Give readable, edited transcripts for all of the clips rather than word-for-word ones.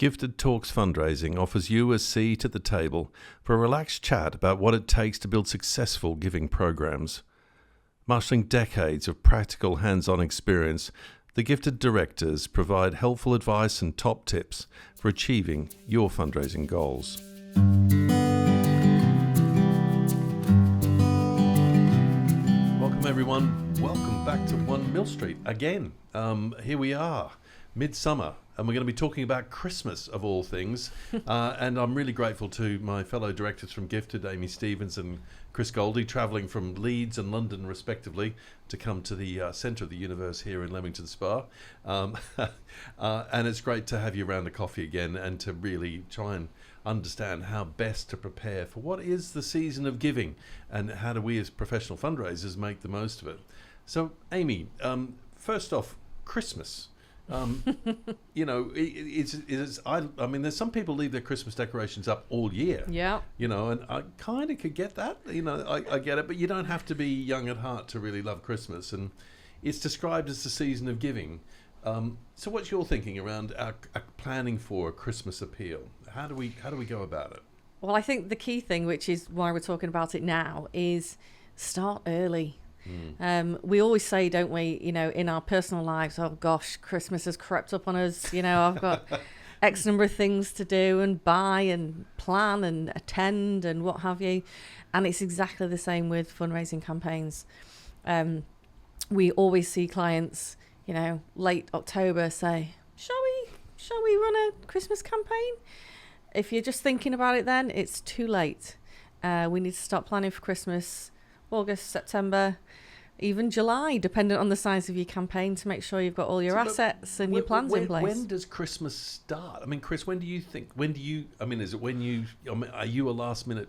Gifted Talks Fundraising offers you a seat at the table for a relaxed chat about what it takes to build successful giving programs. Marshalling decades of practical hands-on experience, the Gifted Directors provide helpful advice and top tips for achieving your fundraising goals. Welcome everyone. Welcome back to One Mill Street again. Here we are, midsummer. And we're going to be talking about Christmas, of all things. And I'm really grateful to my fellow directors from Gifted, Amy Stevens and Chris Goldie, travelling from Leeds and London, respectively, to come to the centre of the universe here in Leamington Spa. And it's great to have you around the coffee again and to really try and understand how best to prepare for what is the season of giving and how do we as professional fundraisers make the most of it. So, Amy, first off, Christmas. You know, I mean, there's some people leave their Christmas decorations up all year. Yeah. You know, and I kind of could get that. You know, I get it, but you don't have to be young at heart to really love Christmas. And it's described as the season of giving. So what's your thinking around our planning for a Christmas appeal? How do we go about it? Well, I think the key thing, which is why we're talking about it now, is start early. We always say, don't we, you know, in our personal lives, oh gosh, Christmas has crept up on us. You know, I've got X number of things to do and buy and plan and attend and what have you. And it's exactly the same with fundraising campaigns. We always see clients, you know, late October say, shall we run a Christmas campaign? If you're just thinking about it then, it's too late. We need to start planning for Christmas, August, September, even July, dependent on the size of your campaign, to make sure you've got all your assets and your plans in place. When does Christmas start? I mean, Chris, is it when you, are you a last minute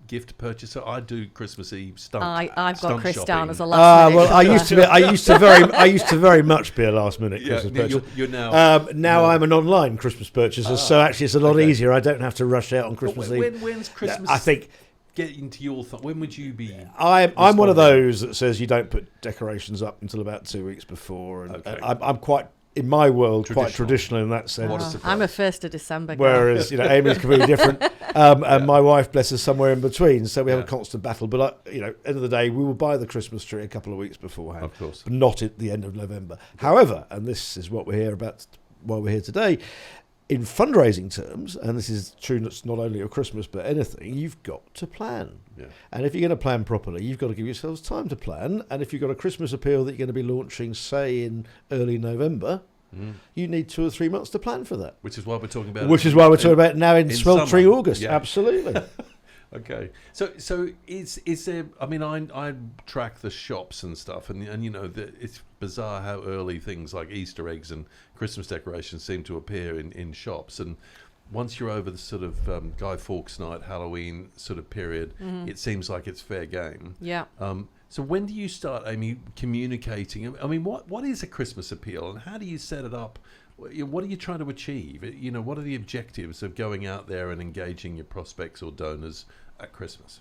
gift purchaser? I do Christmas Eve stunt. I've got Chris shopping down as a last minute. Well, I used to very much be a last minute Christmas purchaser. You're now. Now I'm an online Christmas purchaser, so actually it's a lot easier. I don't have to rush out on Christmas Eve. When's Christmas? I think. Get into your when would you be? I'm one of those that says you don't put decorations up until about 2 weeks before, and I'm quite, in my world, quite traditional in that sense. I'm a 1st of December guy. Whereas Amy's completely different, and my wife, bless her, somewhere in between. So we have a constant battle. But end of the day, we will buy the Christmas tree a couple of weeks beforehand, of course, but not at the end of November. However, and this is what we're here about, why we're here today. In fundraising terms, and this is true not only of Christmas but anything, you've got to plan. Yeah. And if you're going to plan properly, you've got to give yourselves time to plan. And if you've got a Christmas appeal that you're going to be launching, say, in early November, you need 2 or 3 months to plan for that. Which is why we're talking about it now in sweltering August. Yeah. Absolutely. Okay. So is there? I mean, I track the shops and stuff, and you know it's bizarre how early things like Easter eggs and Christmas decorations seem to appear in shops. And once you're over the sort of Guy Fawkes night, Halloween sort of period, it seems like it's fair game. Yeah. So when do you start, Amy, communicating? I mean, what is a Christmas appeal, and how do you set it up? What are you trying to achieve? You know, what are the objectives of going out there and engaging your prospects or donors at Christmas?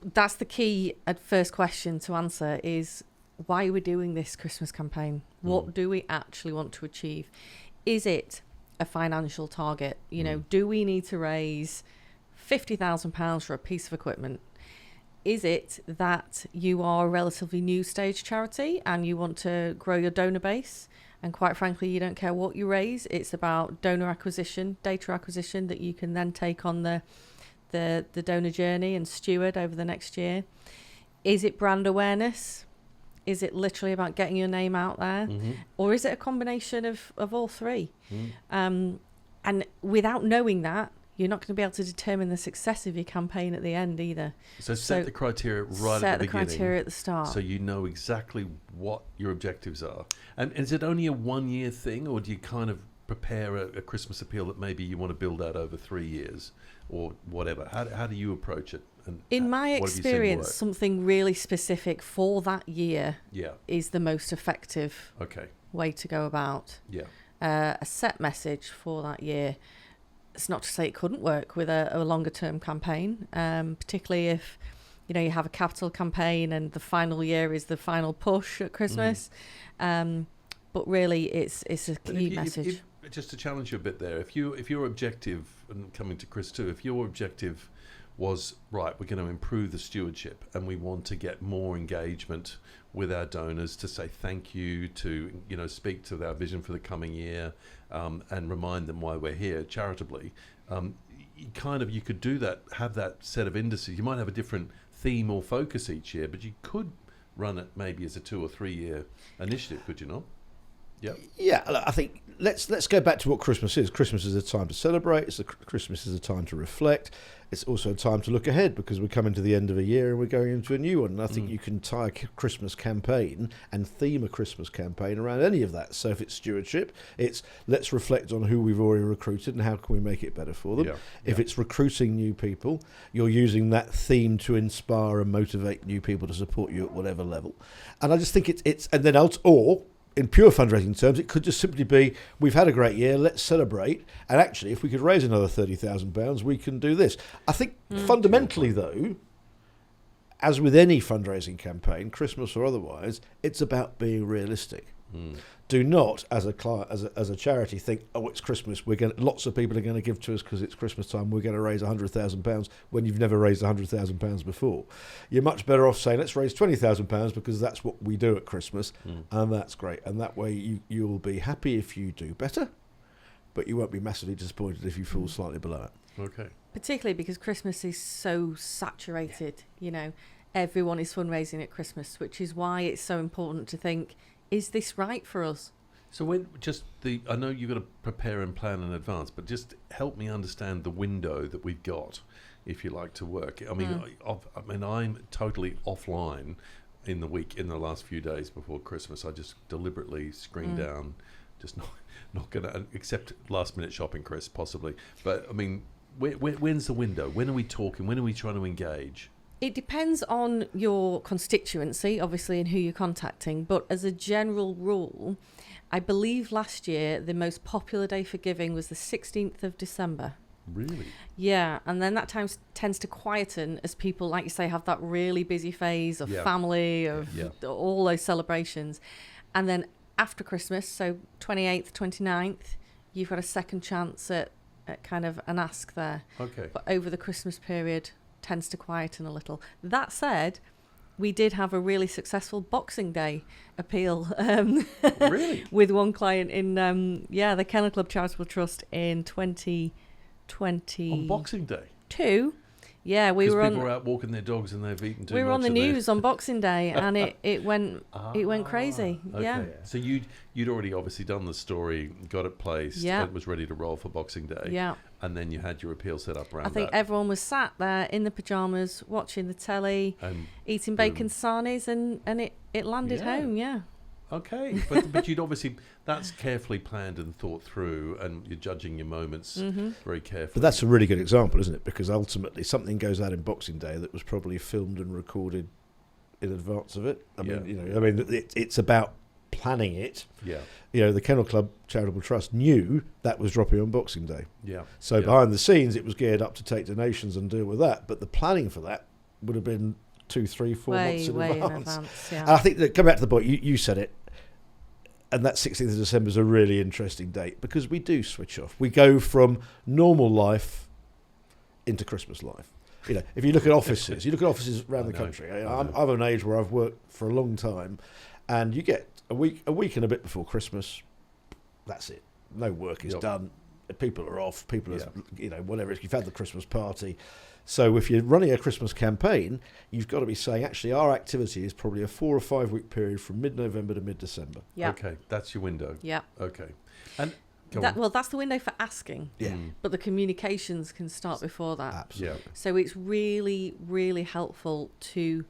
That's the key first question to answer is, why are we doing this Christmas campaign? What do we actually want to achieve? Is it a financial target? You know, do we need to raise £50,000 for a piece of equipment? Is it that you are a relatively new stage charity and you want to grow your donor base? And quite frankly, you don't care what you raise. It's about donor acquisition, data acquisition that you can then take on the donor journey and steward over the next year. Is it brand awareness? Is it literally about getting your name out there? Or is it a combination of all three? And without knowing that, you're not going to be able to determine the success of your campaign at the end either. So set the criteria right at the beginning. Set the criteria at the start. So you know exactly what your objectives are. And is it only a 1-year thing, or do you kind of prepare a Christmas appeal that maybe you want to build out over 3 years or whatever? How do you approach it? And in my experience, something really specific for that year is the most effective way to go about. Yeah. A set message for that year. It's not to say it couldn't work with a longer term campaign, particularly if you have a capital campaign and the final year is the final push at Christmas. But really, it's a key message. just to challenge you a bit there, if your objective, and coming to Chris too, if your objective was, right, we're going to improve the stewardship and we want to get more engagement with our donors to say thank you, to speak to our vision for the coming year, and remind them why we're here charitably, you could do that, have that set of indices. You might have a different theme or focus each year, but you could run it maybe as a 2 or 3 year initiative, could you not? Yeah, I think let's go back to what Christmas is. Christmas is a time to celebrate. Christmas is a time to reflect. It's also a time to look ahead because we're coming to the end of a year and we're going into a new one. And I think you can tie a Christmas campaign and theme a Christmas campaign around any of that. So if it's stewardship, it's let's reflect on who we've already recruited and how can we make it better for them. If it's recruiting new people, you're using that theme to inspire and motivate new people to support you at whatever level. And I just think it's and then or in pure fundraising terms, it could just simply be, we've had a great year, let's celebrate. And actually, if we could raise another £30,000, we can do this. I think fundamentally, though, as with any fundraising campaign, Christmas or otherwise, it's about being realistic. Do not, as a charity, think, oh, it's Christmas. Lots of people are going to give to us because it's Christmas time. We're going to raise £100,000 when you've never raised £100,000 before. You're much better off saying, let's raise £20,000 because that's what we do at Christmas, and that's great. And that way, you'll be happy if you do better, but you won't be massively disappointed if you fall slightly below it. Okay. Particularly because Christmas is so saturated. Everyone is fundraising at Christmas, which is why it's so important to think, is this right for us? So I know you've got to prepare and plan in advance, but just help me understand the window that we've got, if you like, to work. I mean, I'm totally offline in the last few days before Christmas. I just deliberately screen down, just not going to, except last minute shopping, Chris, possibly. But I mean, when's the window? When are we talking? When are we trying to engage? It depends on your constituency, obviously, and who you're contacting. But as a general rule, I believe last year the most popular day for giving was the 16th of December. Really? Yeah, and then that time tends to quieten as people, like you say, have that really busy phase of family, of all those celebrations. And then after Christmas, so 28th, 29th, you've got a second chance at kind of an ask there. Okay. But over the Christmas period, tends to quieten a little. That said, we did have a really successful Boxing Day appeal really? with one client in the Kennel Club Charitable Trust in 2020. On Boxing Day? Yeah, we were people were out walking their dogs and they've eaten too much. We were on the news on Boxing Day, and it went crazy. Okay. Yeah. So you'd already obviously done the story, got it placed, and was ready to roll for Boxing Day. Yeah. And then you had your appeal set up around that. I think everyone was sat there in the pajamas, watching the telly, and eating bacon sarnies, and it landed home. Yeah. Okay, but you'd obviously, that's carefully planned and thought through, and you're judging your moments very carefully. But that's a really good example, isn't it? Because ultimately something goes out in Boxing Day that was probably filmed and recorded in advance of it. I mean, it's about planning it. Yeah. The Kennel Club Charitable Trust knew that was dropping on Boxing Day. Yeah. So behind the scenes, it was geared up to take donations and deal with that. But the planning for that would have been 2, 3, 4 months in advance. Yeah. And I think that, coming back to the point, you said it, and that 16th of December is a really interesting date because we do switch off. We go from normal life into Christmas life. If you look at offices, around the country. I'm of an age where I've worked for a long time, and you get a week and a bit before Christmas. That's it. No work is done. People are off. People are, whatever. You've had the Christmas party. So if you're running a Christmas campaign, you've got to be saying, actually, our activity is probably a 4 or 5 week period from mid-November to mid-December. Yeah. Okay, that's your window. Yeah. Okay. And that's the window for asking. Yeah. But the communications can start before that. Absolutely. Yeah. So it's really, really helpful to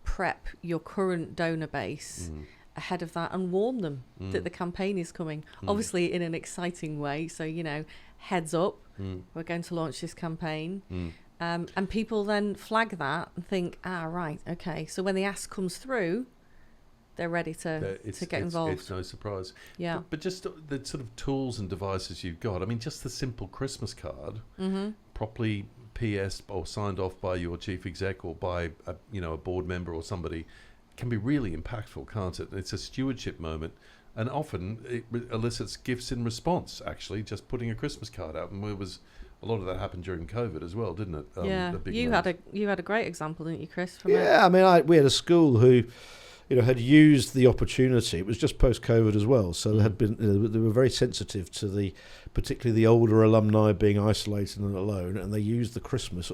prep your current donor base ahead of that and warn them that the campaign is coming. Obviously in an exciting way. So, heads up, we're going to launch this campaign. And people then flag that and think, right, okay. So when the ask comes through, they're ready to get involved. It's no surprise. Yeah. But just the sort of tools and devices you've got. I mean, just the simple Christmas card, properly PS or signed off by your chief exec or by a board member or somebody, can be really impactful, can't it? It's a stewardship moment And often it elicits gifts in response, actually, just putting a Christmas card out. And a lot of that happened during COVID as well, didn't it? Yeah, you had a great example, didn't you, Chris? Yeah, I mean, we had a school who, had used the opportunity. It was just post-COVID as well, so they were very sensitive to particularly the older alumni being isolated and alone, and they used the Christmas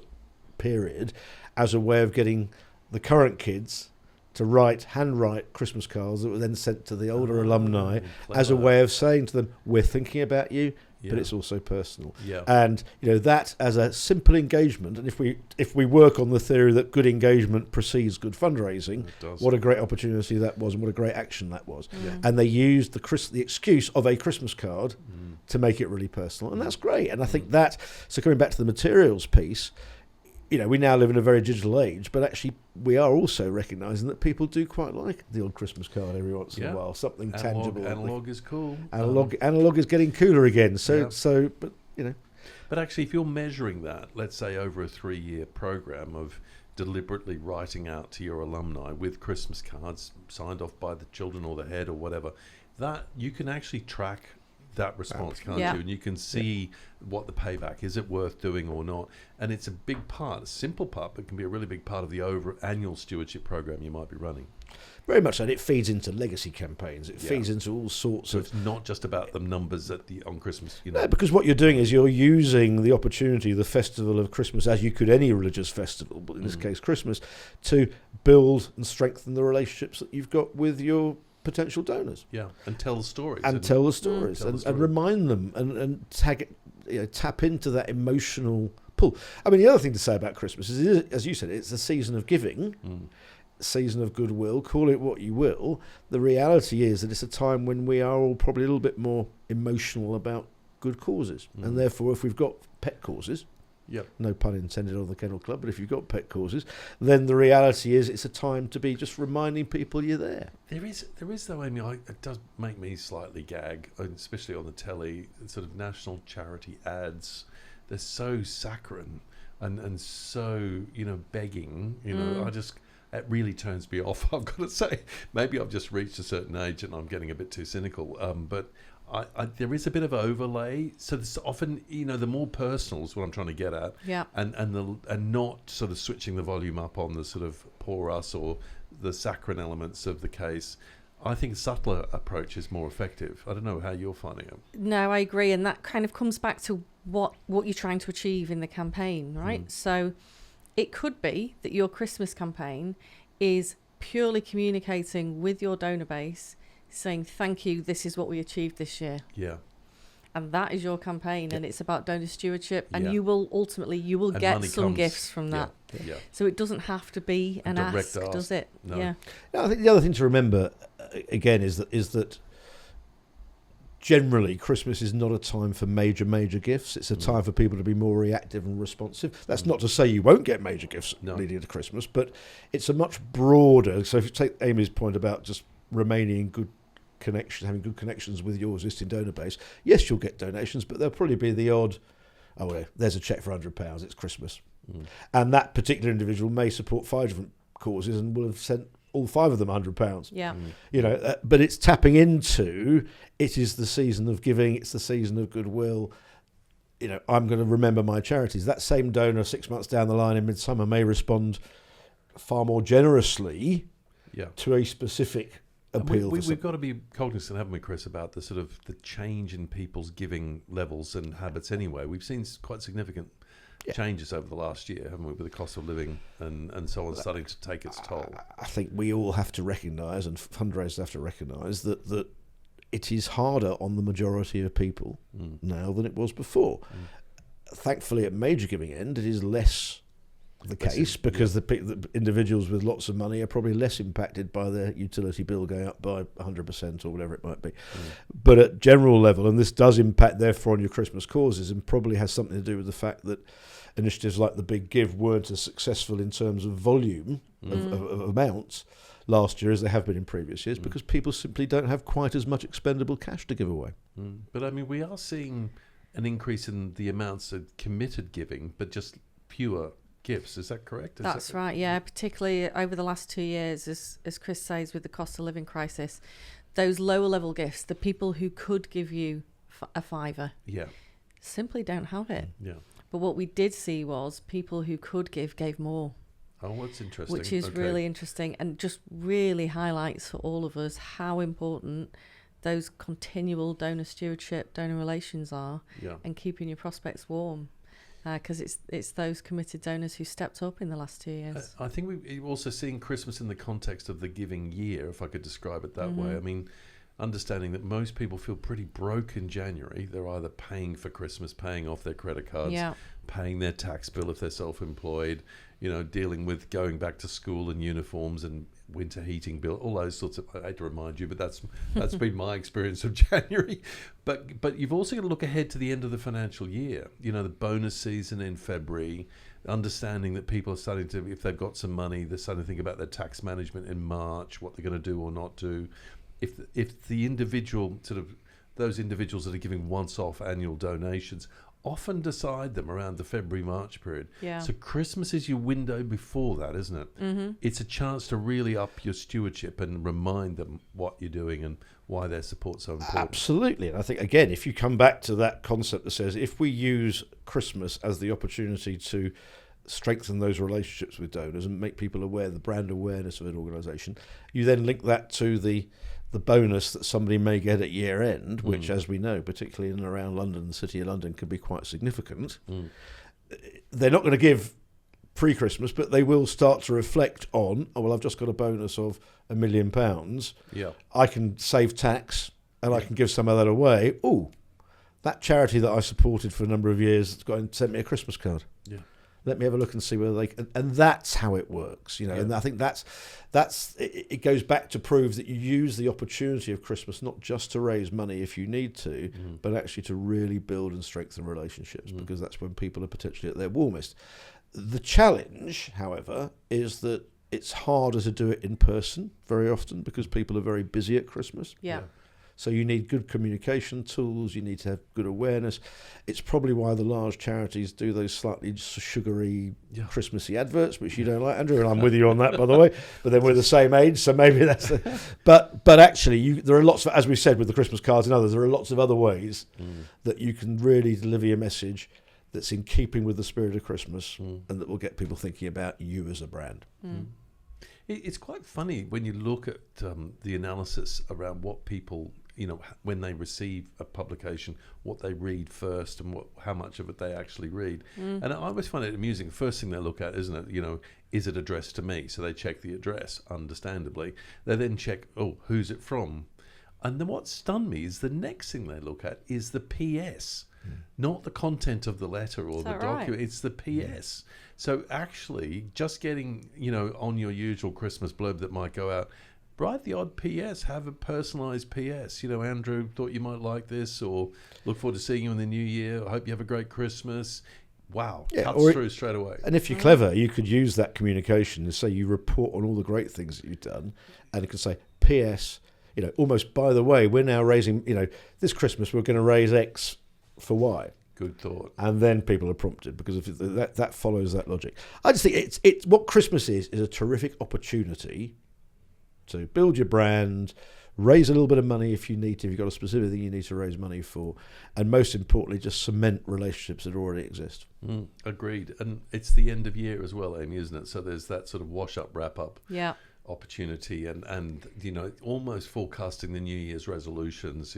period as a way of getting the current kids to handwrite Christmas cards that were then sent to the older alumni as a way of saying to them, we're thinking about you, but it's also personal. Yeah. And that as a simple engagement, and if we work on the theory that good engagement precedes good fundraising, what a great opportunity that was, and what a great action that was. Yeah. And they used the excuse of a Christmas card to make it really personal, and that's great. And I think so coming back to the materials piece, we now live in a very digital age, but actually we are also recognising that people do quite like the old Christmas card every once in a while, something tangible. Analog is cool. Analog is getting cooler again. But actually, if you're measuring that, let's say over a 3-year program of deliberately writing out to your alumni with Christmas cards signed off by the children or the head or whatever, that you can actually track that response, can't you? And you can see what the payback is. It worth doing or not? And it's a big part, a simple part, but it can be a really big part of the annual stewardship program you might be running. Very much so. And it feeds into legacy campaigns. It feeds into all sorts of. So it's not just about the numbers on Christmas. No, because what you're doing is you're using the opportunity, the festival of Christmas, as you could any religious festival, but in this case Christmas, to build and strengthen the relationships that you've got with your potential donors. Yeah, and tell the stories. And remind them and tap into that emotional pull. I mean, the other thing to say about Christmas is, as you said, it's a season of giving, season of goodwill, call it what you will. The reality is that it's a time when we are all probably a little bit more emotional about good causes. And therefore, if we've got pet causes, no pun intended on the Kennel Club, but if you've got pet causes, then the reality is it's a time to be just reminding people you're there. There is though, Amy, it does make me slightly gag, especially on the telly, sort of national charity ads. They're so saccharine and so, begging, it really turns me off, I've got to say. Maybe I've just reached a certain age and I'm getting a bit too cynical, but there is a bit of overlay, so there's often, the more personal is what I'm trying to get at, and not sort of switching the volume up on the sort of poor us or the saccharine elements of the case. I think a subtler approach is more effective. I don't know how you're finding it. No, I agree, and that kind of comes back to what you're trying to achieve in the campaign, right? So it could be that your Christmas campaign is purely communicating with your donor base, saying thank you, this is what we achieved this year. Yeah. And that is your campaign, and it's about donor stewardship, and you will get some gifts from that. Yeah. So it doesn't have to be an ask, does it? No. Yeah. I think the other thing to remember again is that generally Christmas is not a time for major gifts. It's a time for people to be more reactive and responsive. That's not to say you won't get major gifts leading into Christmas, but it's a much broader. So if you take Amy's point about just remaining in good connection, having good connections with your existing donor base, yes, you'll get donations, but there'll probably be the odd, there's a cheque for £100, it's Christmas. And that particular individual may support 5 different causes and will have sent all 5 of them £100. Yeah. But it's tapping into, it is the season of giving, it's the season of goodwill. I'm going to remember my charities. That same donor 6 months down the line in midsummer may respond far more generously to a specific appeal. We've got to be cognizant, haven't we, Chris, about the sort of the change in people's giving levels and habits anyway. We've seen quite significant changes over the last year, haven't we, with the cost of living and so on starting to take its toll. I think we all have to recognise, and fundraisers have to recognise, that it is harder on the majority of people now than it was before. Thankfully, at major giving end, it is less the case because the individuals with lots of money are probably less impacted by their utility bill going up by 100% or whatever it might be. But at general level, and this does impact therefore on your Christmas causes, and probably has something to do with the fact that initiatives like the Big Give weren't as successful in terms of volume of amounts last year as they have been in previous years, because people simply don't have quite as much expendable cash to give away. But I mean, we are seeing an increase in the amounts of committed giving, but just fewer gifts. Is that correct? That's right, yeah. Particularly over the last 2 years, as Chris says, with the cost of living crisis, those lower level gifts, the people who could give you a fiver, simply don't have it. Yeah. But what we did see was people who could gave more. Oh, what's interesting. Which is really interesting, and just really highlights for all of us how important those continual donor stewardship, donor relations are, and keeping your prospects warm. Because it's those committed donors who stepped up in the last 2 years. I think we're also seeing Christmas in the context of the giving year, if I could describe it that way. I mean, understanding that most people feel pretty broke in January. They're either paying for Christmas, paying off their credit cards, paying their tax bill if they're self-employed, dealing with going back to school and uniforms and winter heating bill, all those sorts of, I hate to remind you, but that's been my experience of January. But you've also got to look ahead to the end of the financial year, the bonus season in February, understanding that people are starting to, if they've got some money, they're starting to think about their tax management in March, what they're going to do or not do. If the individual, those individuals that are giving once-off annual donations often decide them around the February-March period. Yeah. So Christmas is your window before that, isn't it? Mm-hmm. It's a chance to really up your stewardship and remind them what you're doing and why their support's so important. Absolutely. And I think, again, if you come back to that concept that says if we use Christmas as the opportunity to strengthen those relationships with donors and make people aware, the brand awareness of an organisation, you then link that to the bonus that somebody may get at year end, which, as we know, particularly in and around London, the City of London, can be quite significant. They're not going to give pre-Christmas, but they will start to reflect on, I've just got a bonus of £1 million. Yeah. I can save tax and I can give some of that away. Oh, that charity that I supported for a number of years has sent me a Christmas card. Yeah. Let me have a look and see whether they can, and that's how it works, And I think that's it goes back to prove that you use the opportunity of Christmas not just to raise money if you need to, but actually to really build and strengthen relationships, because that's when people are potentially at their warmest. The challenge, however, is that it's harder to do it in person very often because people are very busy at Christmas. Yeah. So you need good communication tools, you need to have good awareness. It's probably why the large charities do those slightly sugary, Christmassy adverts, which you don't like, Andrew, and I'm with you on that, by the way. But then we're the same age, so maybe that's But actually, there are lots of, as we said with the Christmas cards and others, there are lots of other ways that you can really deliver your message that's in keeping with the spirit of Christmas and that will get people thinking about you as a brand. It's quite funny when you look at the analysis around what people, when they receive a publication, what they read first and how much of it they actually read. And I always find it amusing. The first thing they look at, isn't it, is it addressed to me? So they check the address, understandably. They then check, who's it from? And then what stunned me is the next thing they look at is the PS. Not the content of the letter or the document, right? It's the PS. So actually, just getting, on your usual Christmas blurb that might go out, write the odd PS, have a personalised PS. Andrew, thought you might like this, or look forward to seeing you in the new year. I hope you have a great Christmas. Wow, cuts through straight away. And if you're clever, you could use that communication and say you report on all the great things that you've done, and you could say, PS, almost by the way, we're now raising, this Christmas we're going to raise X for Y. Good thought. And then people are prompted because if that follows that logic. I just think it's what Christmas is a terrific opportunity to build your brand, raise a little bit of money if you need to, if you've got a specific thing you need to raise money for, and most importantly, just cement relationships that already exist. Agreed. And it's the end of year as well, Amy, isn't it? So there's that sort of wash up, wrap up opportunity and almost forecasting the New Year's resolutions,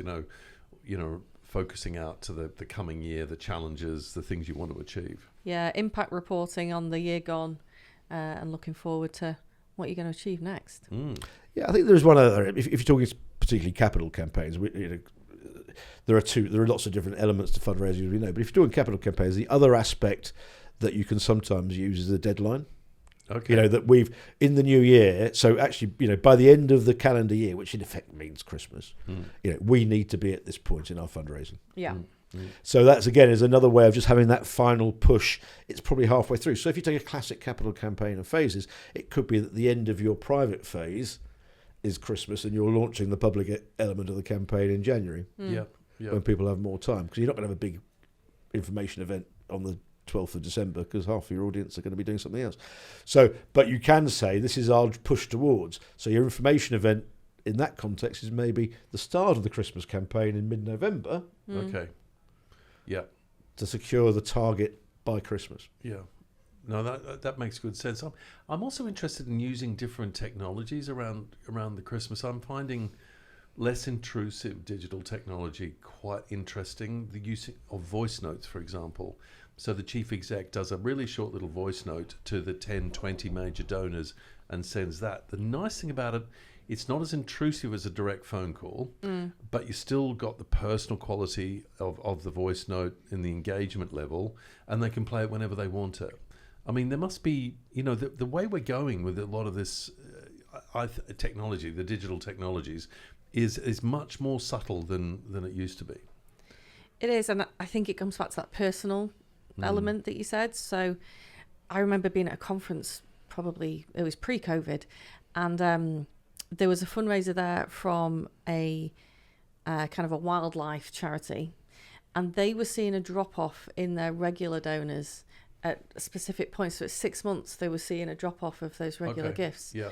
focusing out to the coming year, the challenges, the things you want to achieve. Yeah, impact reporting on the year gone and looking forward to what you're going to achieve next. Yeah, I think there's one other, if you're talking particularly capital campaigns, there are lots of different elements to fundraising, as we know, but if you're doing capital campaigns, the other aspect that you can sometimes use is the deadline. Okay. That we've, in the new year, so actually, by the end of the calendar year, which in effect means Christmas, we need to be at this point in our fundraising. Yeah. So that's, again, is another way of just having that final push. It's probably halfway through. So if you take a classic capital campaign of phases, it could be that the end of your private phase is Christmas and you're launching the public element of the campaign in January. When people have more time. Because you're not going to have a big information event on the 12th of December because half of your audience are going to be doing something else. So, but you can say this is our push towards. So your information event in that context is maybe the start of the Christmas campaign in mid-November. Okay. Yeah. To secure the target by Christmas. Yeah. No, that makes good sense. I'm also interested in using different technologies around the Christmas. I'm finding less intrusive digital technology quite interesting. The use of voice notes, for example. So the chief exec does a really short little voice note to the 10, 20 major donors and sends that. The nice thing about it, it's not as intrusive as a direct phone call, but you still got the personal quality of the voice note in the engagement level, and they can play it whenever they want it. I mean, there must be, the way we're going with a lot of this technology, the digital technologies, is much more subtle than it used to be. It is, and I think it comes back to that personal element that you said. So I remember being at a conference, probably it was pre-COVID, and there was a fundraiser there from a kind of a wildlife charity, and they were seeing a drop-off in their regular donors at specific points. So at 6 months, they were seeing a drop-off of those regular gifts. Yeah.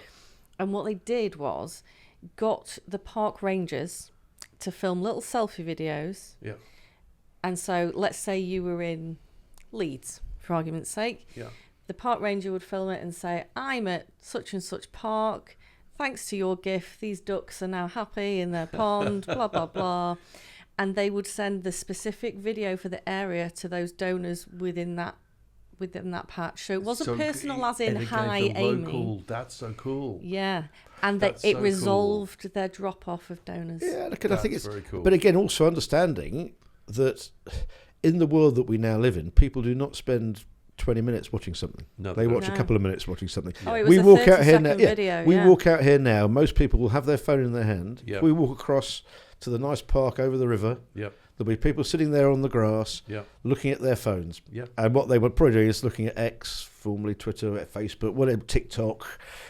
And what they did was got the park rangers to film little selfie videos. Yeah. And so let's say you were in Leeds, for argument's sake. Yeah. The park ranger would film it and say, I'm at such and such park. Thanks to your gift, these ducks are now happy in their pond, blah, blah, blah. And they would send the specific video for the area to those donors within that patch. So it wasn't personal as in, hi, Amy. That's so cool. Yeah. And that it resolved their Yeah, drop-off of donors. look, and I think it's very cool. But again, also understanding that in the world that we now live in, people do not spend 20 minutes watching something. No, they watch No. a couple of minutes watching something. Oh, it was We a walk out here 30-second now. video, We yeah. walk out here now. Most people will have their phone in their hand. Yep. We walk across to the nice park over the river. Yep. There'll be people sitting there on the grass, Yep. looking at their phones. Yep. And what they would probably do is looking at X, formerly Twitter, Facebook, whatever, TikTok,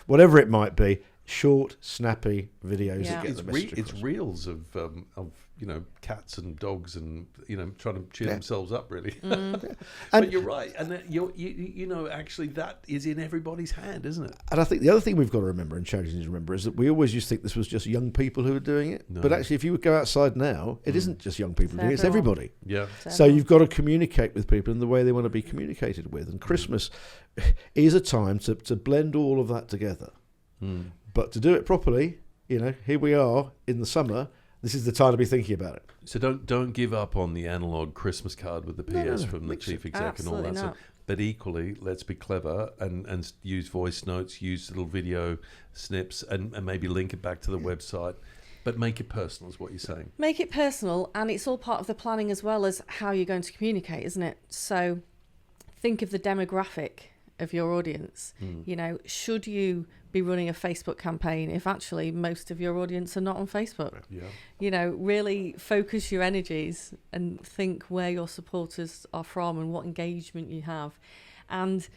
whatever it might be. Short, snappy videos Yeah. that get the message It's across. reels of cats and dogs and trying to cheer themselves up really. And- But you're right, and that actually that is in everybody's hand, isn't it? And I think the other thing we've got to remember, and charities need to remember, is that we always used to think this was just young people who were doing it. No. But actually, if you would go outside now, it isn't just young people doing it, it's everyone. everybody. Yeah. So you've got to communicate with people in the way they want to be communicated with. And Christmas is a time to blend all of that together. Mm. But to do it properly, here we are in the summer. This is the time to be thinking about it. So don't give up on the analog Christmas card with the PS No, from the mix chief it. exec and all that Absolutely stuff. But equally, let's be clever and use voice notes, use little video snips, and maybe link it back to the website. But make it personal is what you're saying. Make it personal, and it's all part of the planning as well as how you're going to communicate, isn't it? So think of the demographic of your audience. Should you be running a Facebook campaign if actually most of your audience are not on Facebook? Yeah. Really focus your energies and think where your supporters are from and what engagement you have. And,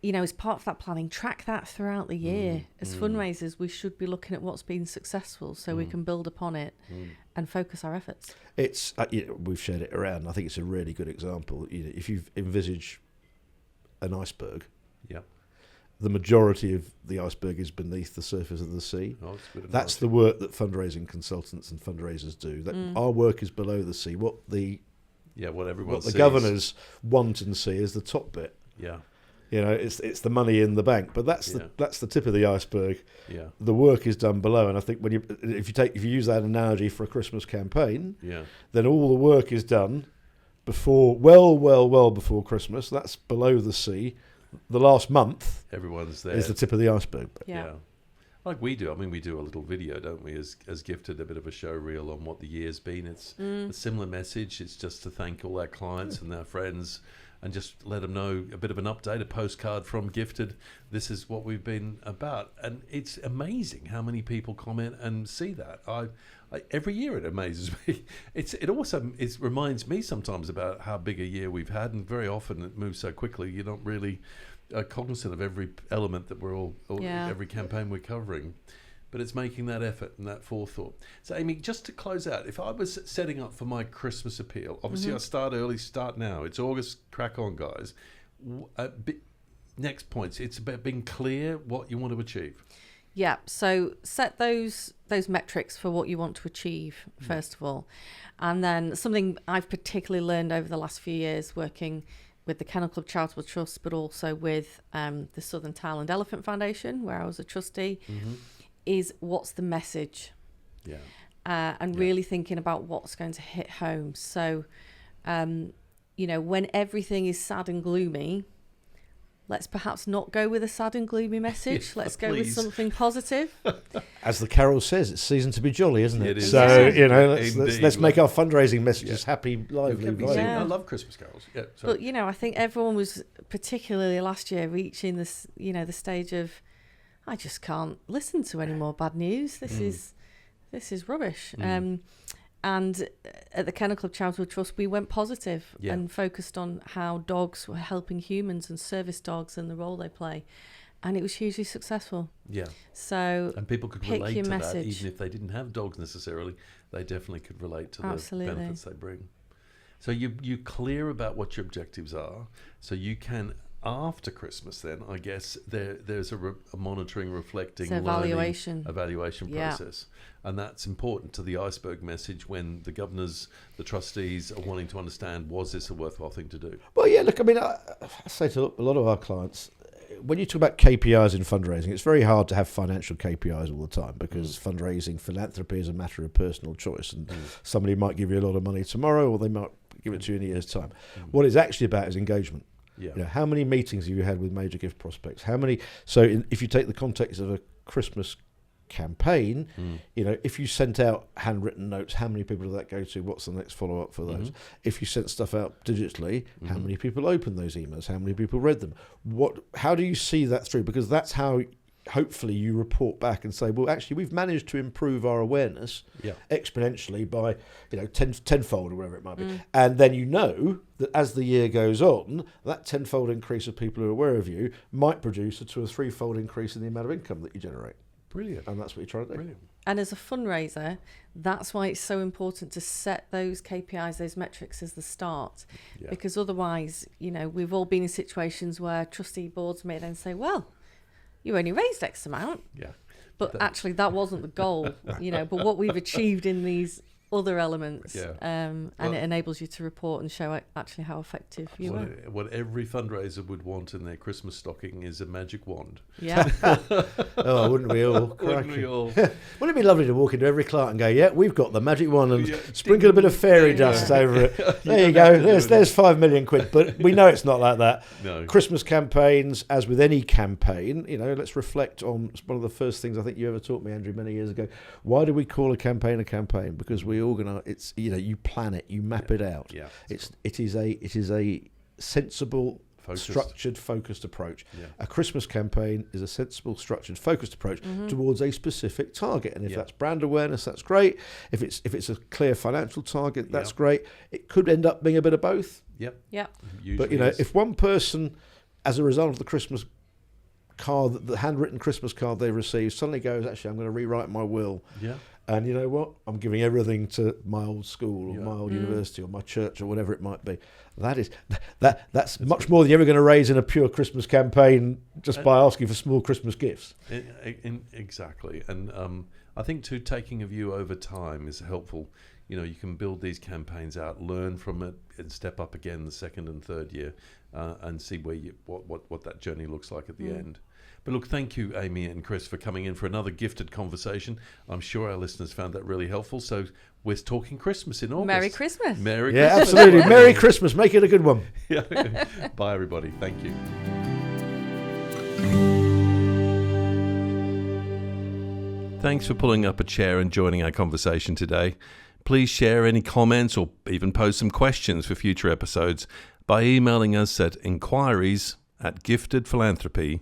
as part of that planning, track that throughout the year. As fundraisers, we should be looking at what's been successful so we can build upon it and focus our efforts. It's we've shared it around. I think it's a really good example. If you envisage an iceberg, Yeah. the majority of the iceberg is beneath the surface of the sea. Oh, it's a bit of That's the work that fundraising consultants and fundraisers do. That our work is below the sea. What everyone the sees. governors want and see is the top bit. Yeah. It's the money in the bank, but that's the tip of the iceberg. Yeah. The work is done below, and I think if you use that analogy for a Christmas campaign, Yeah. then all the work is done before, well before Christmas. That's below the sea. The last month Everyone's there. is the tip of the iceberg. Yeah. Like we do. I mean, we do a little video, don't we, as Gifted, a bit of a show reel on what the year's been. It's a similar message. It's just to thank all our clients and our friends and just let them know a bit of an update, a postcard from Gifted. This is what we've been about. And it's amazing how many people comment and see that. I every year it amazes me. It also reminds me sometimes about how big a year we've had, and very often it moves so quickly you're not really cognizant of every element that every campaign we're covering. But it's making that effort and that forethought. So Amy, just to close out, if I was setting up for my Christmas appeal, obviously I start early, start now. It's August, crack on, guys. Next points, it's about being clear what you want to achieve. Yeah, so set those metrics for what you want to achieve, first of all. And then something I've particularly learned over the last few years working with the Kennel Club Charitable Trust, but also with the Southern Thailand Elephant Foundation, where I was a trustee, is what's the message? Yeah. And really thinking about what's going to hit home. So, when everything is sad and gloomy, let's perhaps not go with a sad and gloomy message. Yeah, let's go please. with something positive. As the carol says, it's season to be jolly, isn't it? It is. So, Yeah. let's make our fundraising messages happy, lively. Can be lively. seen. Yeah. I love Christmas carols. Yeah, sorry. But, I think everyone was, particularly last year, reaching this, the stage of, I just can't listen to any more bad news. This is rubbish. And at the Kennel Club Charitable Trust, we went positive and focused on how dogs were helping humans and service dogs and the role they play. And it was hugely successful. Yeah. So and people could pick relate your to message. that, even if they didn't have dogs necessarily. They definitely could relate to Absolutely. the benefits they bring. So you're clear about what your objectives are. So you can, after Christmas then, I guess, there's a monitoring, reflecting, It's evaluation process. And that's important to the iceberg message when the governors, the trustees are wanting to understand, was this a worthwhile thing to do? Well, yeah, look, I mean, I say to a lot of our clients, when you talk about KPIs in fundraising, it's very hard to have financial KPIs all the time because fundraising, philanthropy is a matter of personal choice. And somebody might give you a lot of money tomorrow or they might give it to you in a year's time. What it's actually about is engagement. Yeah. How many meetings have you had with major gift prospects? How many? So if you take the context of a Christmas campaign, if you sent out handwritten notes, how many people did that go to? What's the next follow-up for those? If you sent stuff out digitally, how many people opened those emails? How many people read them? How do you see that through? Because that's how hopefully you report back and say, well, actually, we've managed to improve our awareness exponentially by, tenfold or whatever it might be. And then that as the year goes on, that tenfold increase of people who are aware of you might produce a 2 or 3-fold increase in the amount of income that you generate. Brilliant. And that's what you're trying to do. Brilliant. And as a fundraiser, that's why it's so important to set those KPIs, those metrics as the start. Yeah. Because otherwise, we've all been in situations where trustee boards may then say, well, you only raised X amount. Yeah. But actually, that wasn't the goal, but what we've achieved in these other elements. And it enables you to report and show actually how effective you were. What every fundraiser would want in their Christmas stocking is a magic wand. Yeah. Oh, wouldn't we all? Wouldn't we all? Wouldn't it be lovely to walk into every client and go, yeah, we've got the magic wand and sprinkle a bit of fairy dust over it. There you go. There's 5 million quid. But we know it's not like that. No. Christmas campaigns, as with any campaign, let's reflect on one of the first things I think you ever taught me, Andrew, many years ago. Why do we call a campaign a campaign? Because we organise. It's you plan it, you map it out. Yeah. It is a sensible, Focused. structured, focused approach. Yeah. A Christmas campaign is a sensible, structured, focused approach towards a specific target. And if that's brand awareness, that's great. If it's a clear financial target, that's great. It could end up being a bit of both. Yep. Yeah. Usually But is. if one person, as a result of the Christmas card, the handwritten Christmas card they received, suddenly goes, actually, I'm going to rewrite my will. Yeah. And you know what? I'm giving everything to my old school or my old university or my church or whatever it might be. That's much more than you're ever going to raise in a pure Christmas campaign just by asking for small Christmas gifts. Exactly. And I think too, taking a view over time is helpful. You can build these campaigns out, learn from it, and step up again the second and third year, and see where what that journey looks like at the end. But look, thank you, Amy and Chris, for coming in for another gifted conversation. I'm sure our listeners found that really helpful. So we're talking Christmas in August. Merry Christmas. Merry Yeah, Christmas. absolutely. Merry Christmas. Make it a good one. Yeah. Bye, everybody. Thank you. Thanks for pulling up a chair and joining our conversation today. Please share any comments or even pose some questions for future episodes by emailing us at inquiries@giftedphilanthropy.com.